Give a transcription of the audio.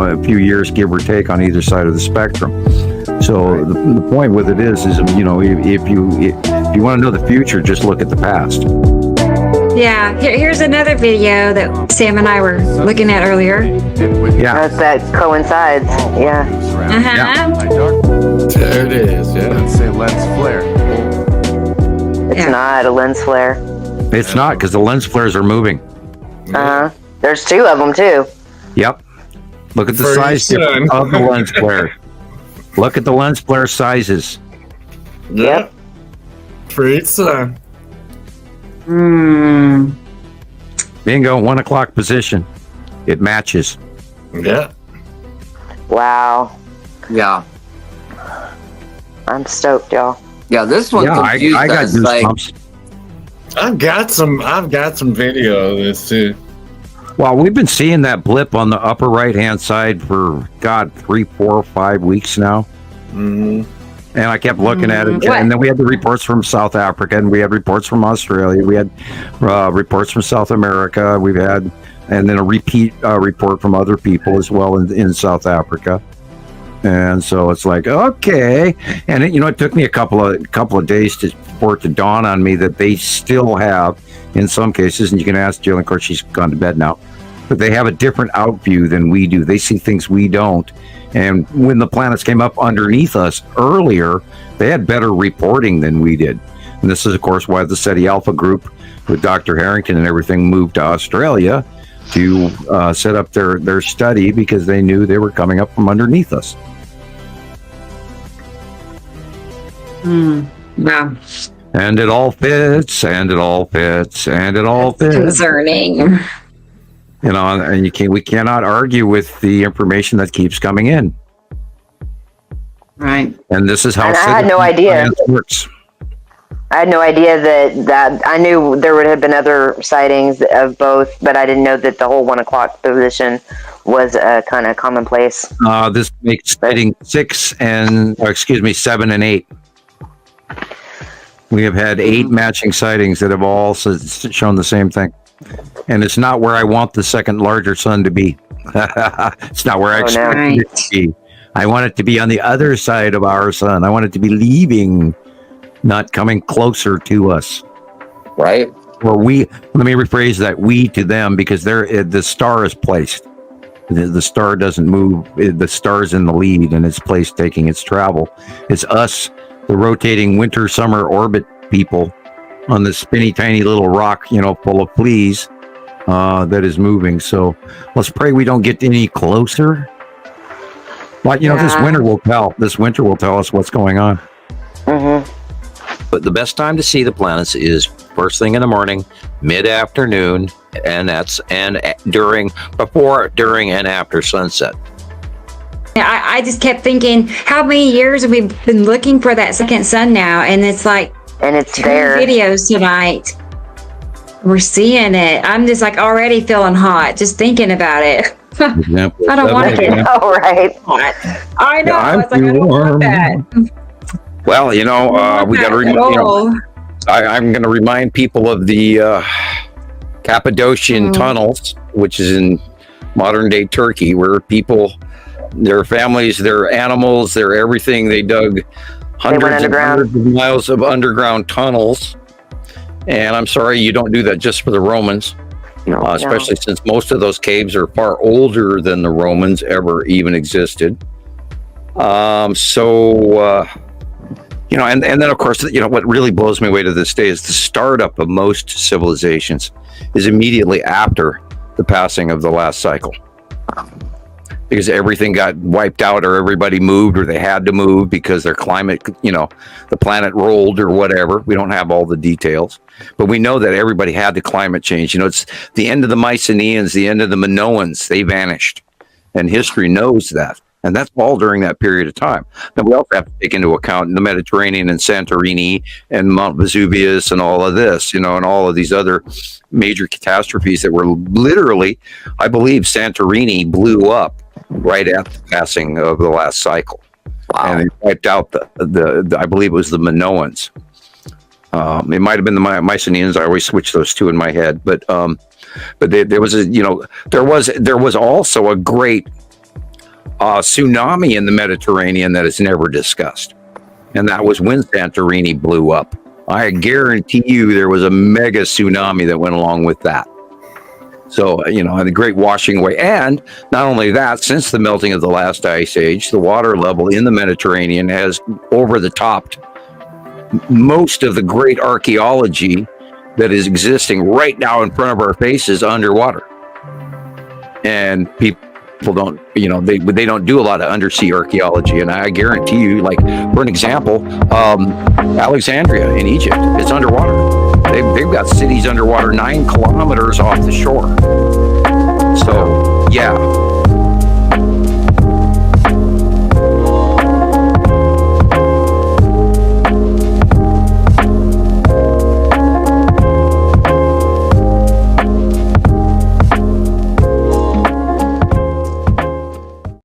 a few years, give or take, on either side of the spectrum. So the point with it is if you want to know the future, just look at the past. Yeah, here's another video that Sam and I were looking at earlier. Yeah, that coincides. Yeah. There it is. Yeah. Let's say lens flare. It's not a lens flare. it's not, because the lens flares are moving. There's two of them too. Yep. Look at the For size your difference son. of the lens flare. Look at the lens flare sizes. Yep. For each son. Bingo, 1 o'clock position. It matches. Yeah. Wow. Yeah. I'm stoked, y'all. Yeah, this one Yeah, I confused got us. Like, goosebumps. I've got some video of this too. Well, we've been seeing that blip on the upper right-hand side for, 3, 4, 5 weeks now. Mm-hmm. And I kept looking at it. What? And then we had the reports from South Africa, and we had reports from Australia. We had reports from South America. We've had, and then a repeat report from other people as well in South Africa. And so it's like, okay. And it took me a couple of days for it to dawn on me that they still have, in some cases, and you can ask Jill, of course she's gone to bed now, but they have a different out view than we do. They see things we don't. And when the planets came up underneath us earlier, they had better reporting than we did. And this is, of course, why the SETI Alpha group with Dr. Harrington and everything moved to Australia to set up their study, because they knew they were coming up from underneath us. Wow. And it all fits, and it all fits, and it all fits. Concerning. And we cannot argue with the information that keeps coming in. Right. And this is how And I had no idea. science works. I had no idea that I knew there would have been other sightings of both, but I didn't know that the whole 1 o'clock position was kind of commonplace. This makes sighting 7 and 8. We have had 8 matching sightings that have all shown the same thing. And it's not where I want the second larger sun to be. It's not where I expect it to be. I want it to be on the other side of our sun. I want it to be leaving, not coming closer to us. right? Or let me rephrase that, we to them, because the star is placed. The star doesn't move. The star's in the lead, and it's placed taking its travel. It's us, the rotating winter-summer orbit people, on this spinny, tiny little rock, full of fleas, that is moving. So let's pray we don't get any closer. But this winter will tell. This winter will tell us what's going on. Mm-hmm. But the best time to see the planets is first thing in the morning, mid-afternoon, and before, during, and after sunset. I just kept thinking, how many years have we been looking for that second sun now? And it's like, And it's 2 there. videos tonight. We're seeing it. I'm just like already feeling hot just thinking about it. Example I don't want to seven. get All right. hot. I know. Yeah, It's like, I don't warm. want that. Well, we got to I'm going to remind people of the Cappadocian tunnels, which is in modern day Turkey, where people, their families, their animals, their everything, they dug hundreds of miles of underground tunnels. And I'm sorry, you don't do that just for the Romans, especially since most of those caves are far older than the Romans ever even existed. And then of course, what really blows me away to this day is the startup of most civilizations is immediately after the passing of the last cycle, because everything got wiped out, or everybody moved, or they had to move because their climate, the planet rolled or whatever. We don't have all the details, but we know that everybody had to climate change. It's the end of the Mycenaeans, the end of the Minoans. They vanished, and history knows that. And that's all during that period of time. Now, we also have to take into account the Mediterranean and Santorini and Mount Vesuvius and all of this, and all of these other major catastrophes that were literally, I believe Santorini blew up right at the passing of the last cycle. Wow. And it wiped out the I believe it was the Minoans. It might have been the Mycenaeans. I always switch those two in my head. But there was also a great a tsunami in the Mediterranean that is never discussed. And that was when Santorini blew up. I guarantee you there was a mega tsunami that went along with that. So, you know, and the great washing away. And not only that, since the melting of the last ice age, the water level in the Mediterranean has over the topped most of the great archaeology that is existing right now in front of our faces underwater. And people don't, you know, they don't do a lot of undersea archaeology. And I guarantee you, like, for an example, Alexandria in Egypt, it's underwater. They've got cities underwater 9 kilometers off the shore. So, yeah,